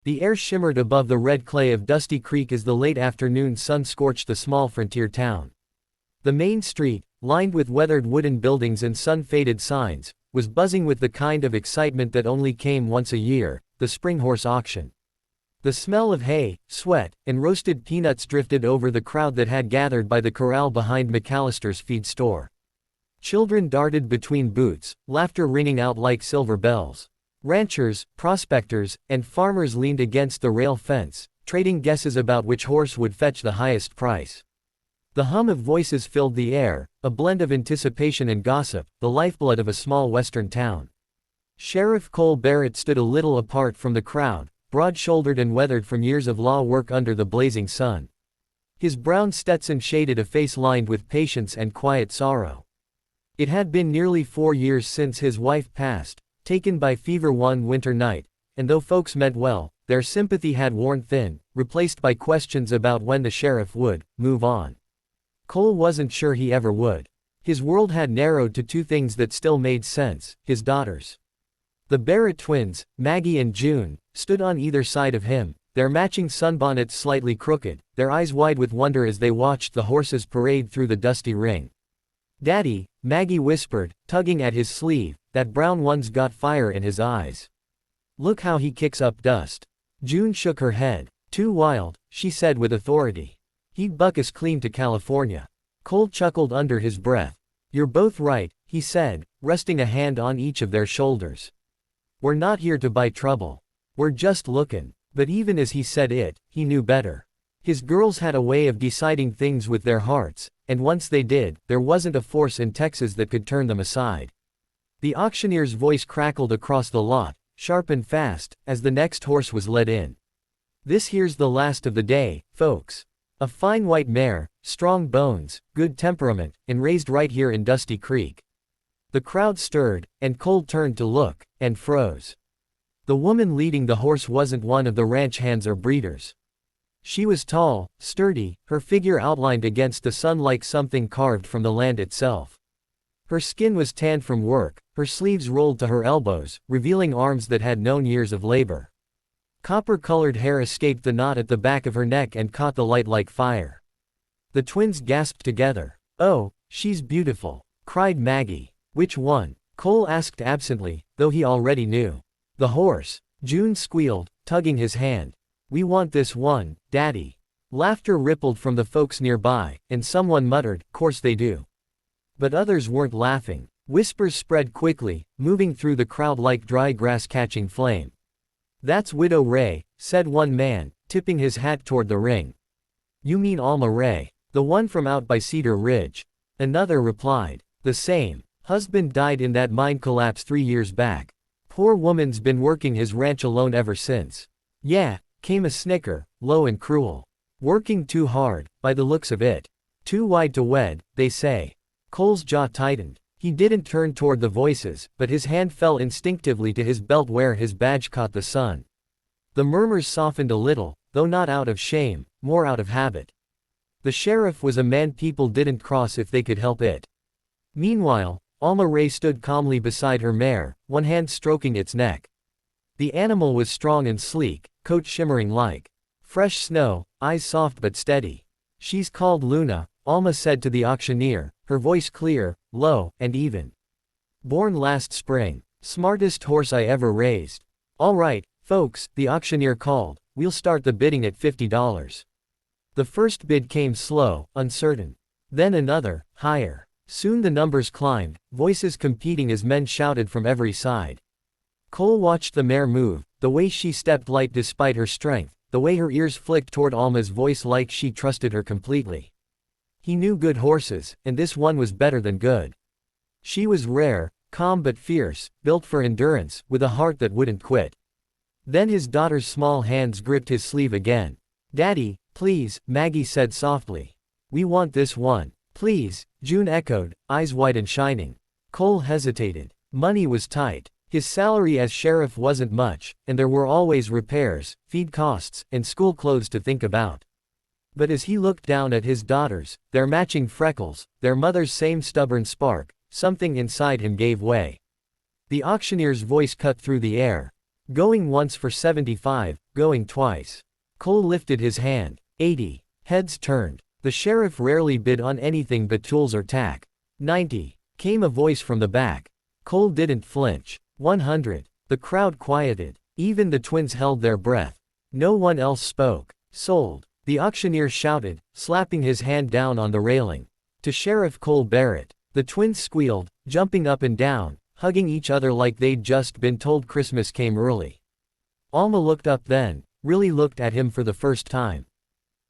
The air shimmered above the red clay of Dusty Creek as the late afternoon sun scorched the small frontier town. The main street, lined with weathered wooden buildings and sun-faded signs, was buzzing with the kind of excitement that only came once a year, the spring horse auction. The smell of hay, sweat, and roasted peanuts drifted over the crowd that had gathered by the corral behind McAllister's feed store. Children darted between booths, laughter ringing out like silver bells. Ranchers, prospectors, and farmers leaned against the rail fence, trading guesses about which horse would fetch the highest price. The hum of voices filled the air, a blend of anticipation and gossip, the lifeblood of a small western town. Sheriff Cole Barrett stood a little apart from the crowd, broad-shouldered and weathered from years of law work under the blazing sun. His brown Stetson shaded a face lined with patience and quiet sorrow. It had been nearly 4 years since his wife passed, taken by fever one winter night, and though folks meant well, their sympathy had worn thin, replaced by questions about when the sheriff would move on. Cole wasn't sure he ever would. His world had narrowed to 2 things that still made sense: his daughters. The Barrett twins, Maggie and June, stood on either side of him, their matching sunbonnets slightly crooked, their eyes wide with wonder as they watched the horses parade through the dusty ring. "Daddy," Maggie whispered, tugging at his sleeve, "that brown one's got fire in his eyes. Look how he kicks up dust." June shook her head. "Too wild," she said with authority. "He'd buck us clean to California." Cole chuckled under his breath. "You're both right," he said, resting a hand on each of their shoulders. "We're not here to buy trouble. We're just lookin'." But even as he said it, he knew better. His girls had a way of deciding things with their hearts, and once they did, there wasn't a force in Texas that could turn them aside. The auctioneer's voice crackled across the lot, sharp and fast, as the next horse was led in. "This here's the last of the day, folks. A fine white mare, strong bones, good temperament, and raised right here in Dusty Creek." The crowd stirred, and Cole turned to look, and froze. The woman leading the horse wasn't one of the ranch hands or breeders. She was tall, sturdy, her figure outlined against the sun like something carved from the land itself. Her skin was tanned from work, her sleeves rolled to her elbows, revealing arms that had known years of labor. Copper-colored hair escaped the knot at the back of her neck and caught the light like fire. The twins gasped together. "Oh, she's beautiful," cried Maggie. "Which one?" Cole asked absently, though he already knew. "The horse," June squealed, tugging his hand. "We want this one, Daddy." Laughter rippled from the folks nearby, and someone muttered, "Course they do." But others weren't laughing. Whispers spread quickly, moving through the crowd like dry grass catching flame. "That's Widow Ray," said one man, tipping his hat toward the ring. "You mean Alma Ray, the one from out by Cedar Ridge?" Another replied. "The same. Husband died in that mine collapse 3 years back. Poor woman's been working his ranch alone ever since." "Yeah," came a snicker, low and cruel. "Working too hard, by the looks of it. Too wide to wed, they say." Cole's jaw tightened. He didn't turn toward the voices, but his hand fell instinctively to his belt where his badge caught the sun. The murmurs softened a little, though not out of shame, more out of habit. The sheriff was a man people didn't cross if they could help it. Meanwhile, Alma Ray stood calmly beside her mare, one hand stroking its neck. The animal was strong and sleek, coat shimmering like fresh snow, eyes soft but steady. "She's called Luna," Alma said to the auctioneer, her voice clear, low, and even. "Born last spring. Smartest horse I ever raised." "All right, folks," the auctioneer called, "we'll start the bidding at $50. The first bid came slow, uncertain. Then another, higher. Soon the numbers climbed, voices competing as men shouted from every side. Cole watched the mare move, the way she stepped light despite her strength, the way her ears flicked toward Alma's voice like she trusted her completely. He knew good horses, and this one was better than good. She was rare, calm but fierce, built for endurance, with a heart that wouldn't quit. Then his daughter's small hands gripped his sleeve again. "Daddy, please," Maggie said softly. "We want this one." "Please," June echoed, eyes wide and shining. Cole hesitated. Money was tight. His salary as sheriff wasn't much, and there were always repairs, feed costs, and school clothes to think about. But as he looked down at his daughters, their matching freckles, their mother's same stubborn spark, something inside him gave way. The auctioneer's voice cut through the air. Going once for 75, going twice. Cole lifted his hand. 80. Heads turned. The sheriff rarely bid on anything but tools or tack. 90. Came a voice from the back. Cole didn't flinch. 100. The crowd quieted. Even the twins held their breath. No one else spoke. Sold. The auctioneer shouted, slapping his hand down on the railing. To Sheriff Cole Barrett. The twins squealed, jumping up and down, hugging each other like they'd just been told Christmas came early. Alma looked up then, really looked at him for the first time.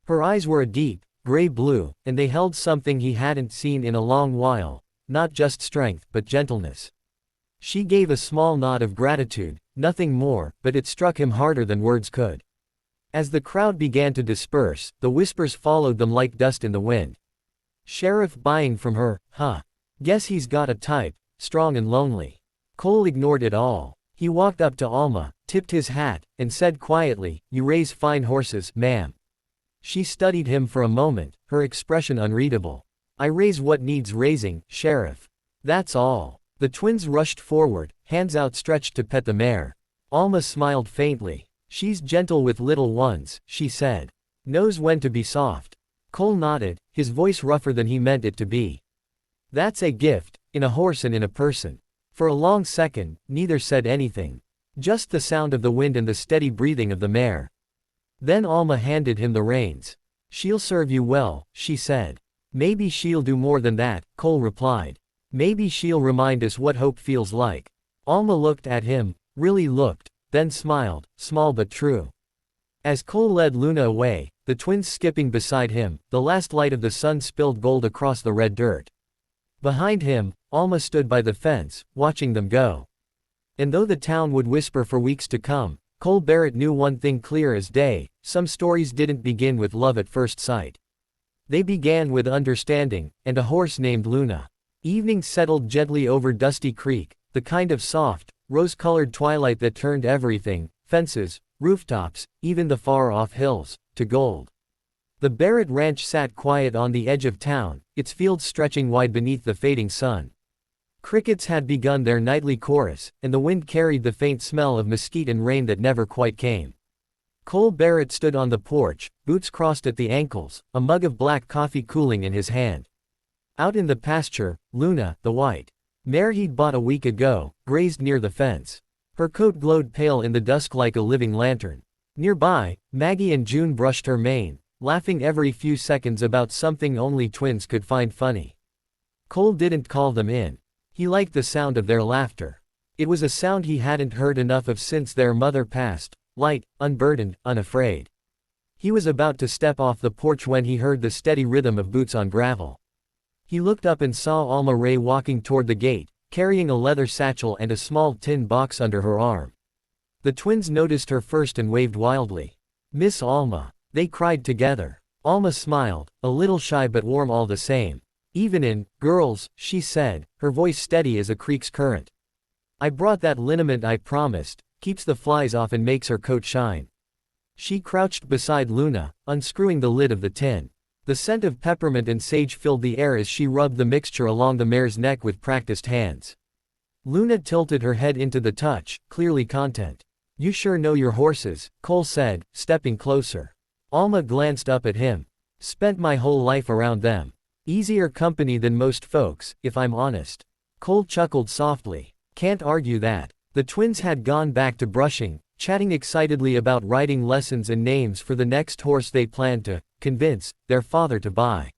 Her eyes were a deep, gray blue, and they held something he hadn't seen in a long while, not just strength but gentleness. She gave a small nod of gratitude, nothing more, but it struck him harder than words could. As the crowd began to disperse, the whispers followed them like dust in the wind. Sheriff buying from her, huh? Guess he's got a type, strong and lonely. Cole ignored it all. He walked up to Alma, tipped his hat, and said quietly, "You raise fine horses, ma'am." She studied him for a moment, her expression unreadable. "I raise what needs raising, Sheriff. That's all." The twins rushed forward, hands outstretched to pet the mare. Alma smiled faintly. "She's gentle with little ones," she said. "Knows when to be soft." Cole nodded, his voice rougher than he meant it to be. "That's a gift, in a horse and in a person." For a long second, neither said anything. Just the sound of the wind and the steady breathing of the mare. Then Alma handed him the reins. "She'll serve you well," she said. "Maybe she'll do more than that," Cole replied. "Maybe she'll remind us what hope feels like." Alma looked at him, really looked, then smiled, small but true. As Cole led Luna away, the twins skipping beside him, the last light of the sun spilled gold across the red dirt. Behind him, Alma stood by the fence, watching them go. And though the town would whisper for weeks to come, Cole Barrett knew one thing clear as day: some stories didn't begin with love at first sight. They began with understanding, and a horse named Luna. Evening settled gently over Dusty Creek, the kind of soft, rose-colored twilight that turned everything, fences, rooftops, even the far-off hills, to gold. The Barrett Ranch sat quiet on the edge of town, its fields stretching wide beneath the fading sun. Crickets had begun their nightly chorus, and the wind carried the faint smell of mesquite and rain that never quite came. Cole Barrett stood on the porch, boots crossed at the ankles, a mug of black coffee cooling in his hand. Out in the pasture, Luna, the white mare he'd bought a week ago, grazed near the fence. Her coat glowed pale in the dusk like a living lantern. Nearby, Maggie and June brushed her mane, laughing every few seconds about something only twins could find funny. Cole didn't call them in. He liked the sound of their laughter. It was a sound he hadn't heard enough of since their mother passed, light, unburdened, unafraid. He was about to step off the porch when he heard the steady rhythm of boots on gravel. He looked up and saw Alma Ray walking toward the gate, carrying a leather satchel and a small tin box under her arm. The twins noticed her first and waved wildly. "Miss Alma," they cried together. Alma smiled, a little shy but warm all the same. "Evenin', girls," she said, her voice steady as a creek's current. "I brought that liniment I promised, keeps the flies off and makes her coat shine." She crouched beside Luna, unscrewing the lid of the tin. The scent of peppermint and sage filled the air as she rubbed the mixture along the mare's neck with practiced hands. Luna tilted her head into the touch, clearly content. "You sure know your horses," Cole said, stepping closer. Alma glanced up at him. "Spent my whole life around them. Easier company than most folks, if I'm honest." Cole chuckled softly. "Can't argue that." The twins had gone back to brushing, chatting excitedly about riding lessons and names for the next horse they planned to convince their father to buy.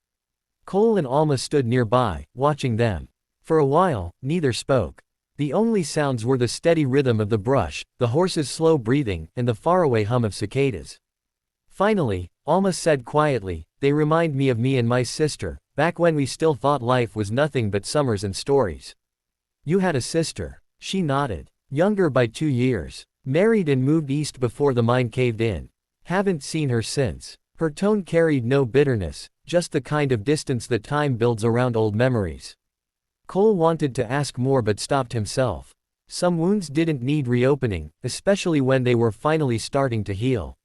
Cole and Alma stood nearby, watching them. For a while, neither spoke. The only sounds were the steady rhythm of the brush, the horse's slow breathing, and the faraway hum of cicadas. Finally, Alma said quietly, "They remind me of me and my sister, back when we still thought life was nothing but summers and stories." "You had a sister?" She nodded. "Younger by 2 years. Married and moved east before the mine caved in. Haven't seen her since." Her tone carried no bitterness, just the kind of distance that time builds around old memories. Cole wanted to ask more but stopped himself. Some wounds didn't need reopening, especially when they were finally starting to heal.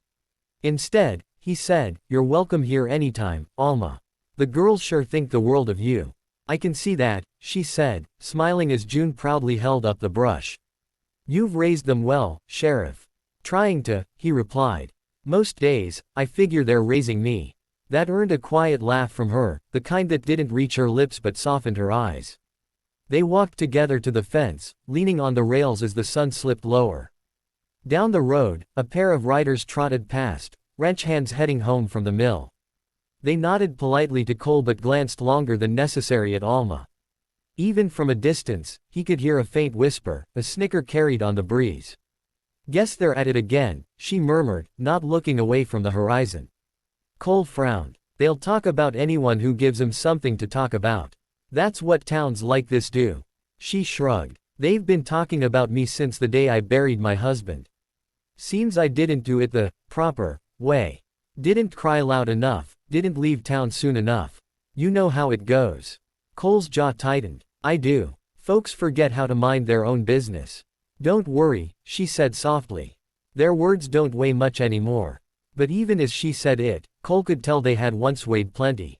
Instead, he said, "You're welcome here anytime, Alma. The girls sure think the world of you." "I can see that," she said, smiling as June proudly held up the brush. You've raised them well, Sheriff. Trying to, he replied. Most days, I figure they're raising me. That earned a quiet laugh from her, the kind that didn't reach her lips but softened her eyes. They walked together to the fence, leaning on the rails as the sun slipped lower. Down the road, a pair of riders trotted past, ranch hands heading home from the mill. They nodded politely to Cole but glanced longer than necessary at Alma. Even from a distance, he could hear a faint whisper, a snicker carried on the breeze. Guess they're at it again, she murmured, not looking away from the horizon. Cole frowned. They'll talk about anyone who gives them something to talk about. That's what towns like this do. She shrugged. They've been talking about me since the day I buried my husband. Seems I didn't do it the proper way. Didn't cry loud enough, didn't leave town soon enough. You know how it goes. Cole's jaw tightened. I do. Folks forget how to mind their own business. Don't worry, she said softly. Their words don't weigh much anymore. But even as she said it, Cole could tell they had once weighed plenty.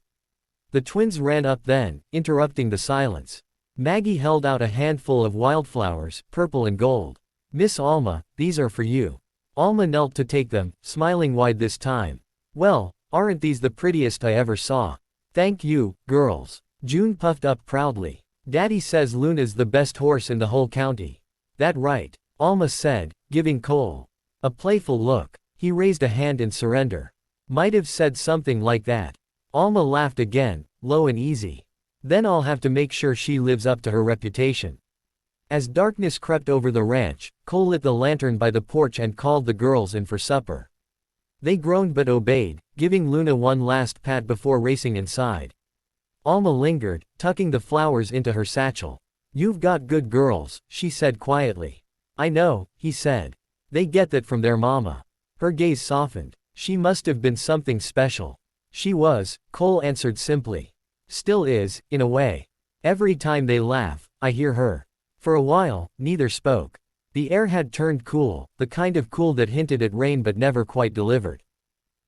The twins ran up then, interrupting the silence. Maggie held out a handful of wildflowers, purple and gold. Miss Alma, these are for you. Alma knelt to take them, smiling wide this time. Well, aren't these the prettiest I ever saw? Thank you, girls. June puffed up proudly. Daddy says Luna's the best horse in the whole county. That right? Alma said, giving Cole a playful look. He raised a hand in surrender. Might have said something like that. Alma laughed again, low and easy. Then I'll have to make sure she lives up to her reputation. As darkness crept over the ranch, Cole lit the lantern by the porch and called the girls in for supper. They groaned but obeyed, giving Luna one last pat before racing inside. Alma lingered, tucking the flowers into her satchel. You've got good girls, she said quietly. I know, he said. They get that from their mama. Her gaze softened. She must have been something special. She was, Cole answered simply. Still is, in a way. Every time they laugh, I hear her. For a while, neither spoke. The air had turned cool, the kind of cool that hinted at rain but never quite delivered.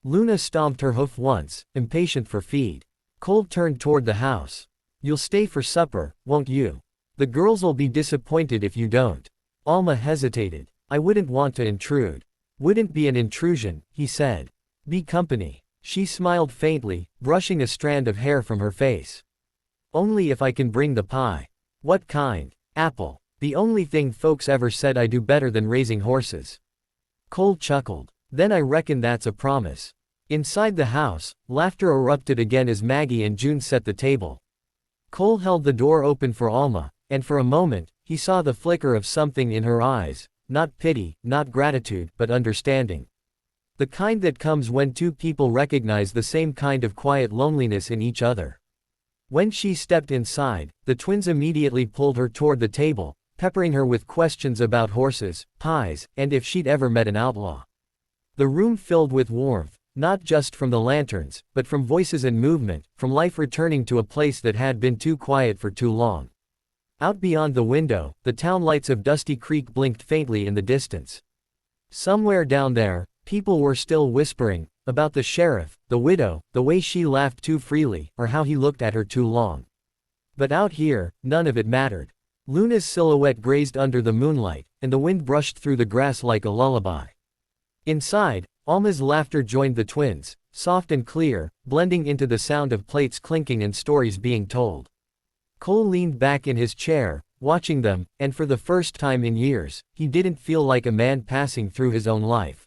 Luna stomped her hoof once, impatient for feed. Cole turned toward the house. You'll stay for supper, won't you? The girls'll be disappointed if you don't. Alma hesitated. I wouldn't want to intrude. Wouldn't be an intrusion, he said. Be company. She smiled faintly, brushing a strand of hair from her face. Only if I can bring the pie. What kind? Apple. The only thing folks ever said I do better than raising horses. Cole chuckled. Then I reckon that's a promise. Inside the house, laughter erupted again as Maggie and June set the table. Cole held the door open for Alma, and for a moment, he saw the flicker of something in her eyes, not pity, not gratitude, but understanding. The kind that comes when two people recognize the same kind of quiet loneliness in each other. When she stepped inside, the twins immediately pulled her toward the table, peppering her with questions about horses, pies, and if she'd ever met an outlaw. The room filled with warmth, not just from the lanterns, but from voices and movement, from life returning to a place that had been too quiet for too long. Out beyond the window, the town lights of Dusty Creek blinked faintly in the distance. Somewhere down there, people were still whispering, about the sheriff, the widow, the way she laughed too freely, or how he looked at her too long. But out here, none of it mattered. Luna's silhouette grazed under the moonlight, and the wind brushed through the grass like a lullaby. Inside, Alma's laughter joined the twins, soft and clear, blending into the sound of plates clinking and stories being told. Cole leaned back in his chair, watching them, and for the first time in years, he didn't feel like a man passing through his own life.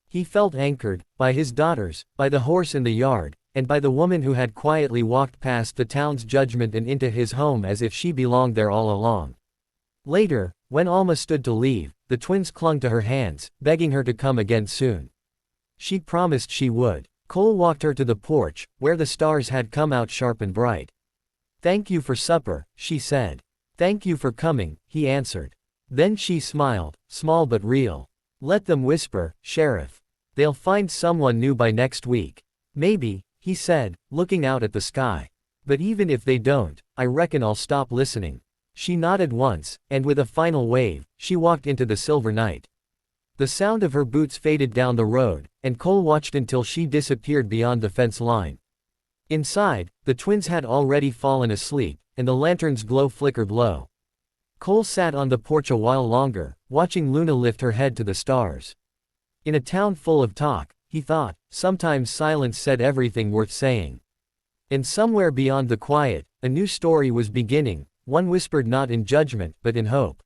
He felt anchored, by his daughters, by the horse in the yard, and by the woman who had quietly walked past the town's judgment and into his home as if she belonged there all along. Later, when Alma stood to leave, the twins clung to her hands, begging her to come again soon. She promised she would. Cole walked her to the porch, where the stars had come out sharp and bright. Thank you for supper, she said. Thank you for coming, he answered. Then she smiled, small but real. Let them whisper, Sheriff. They'll find someone new by next week. Maybe, he said, looking out at the sky. But even if they don't, I reckon I'll stop listening. She nodded once, and with a final wave, she walked into the silver night. The sound of her boots faded down the road, and Cole watched until she disappeared beyond the fence line. Inside, the twins had already fallen asleep, and the lantern's glow flickered low. Cole sat on the porch a while longer, watching Luna lift her head to the stars. In a town full of talk, he thought, sometimes silence said everything worth saying. And somewhere beyond the quiet, a new story was beginning, one whispered not in judgment but in hope.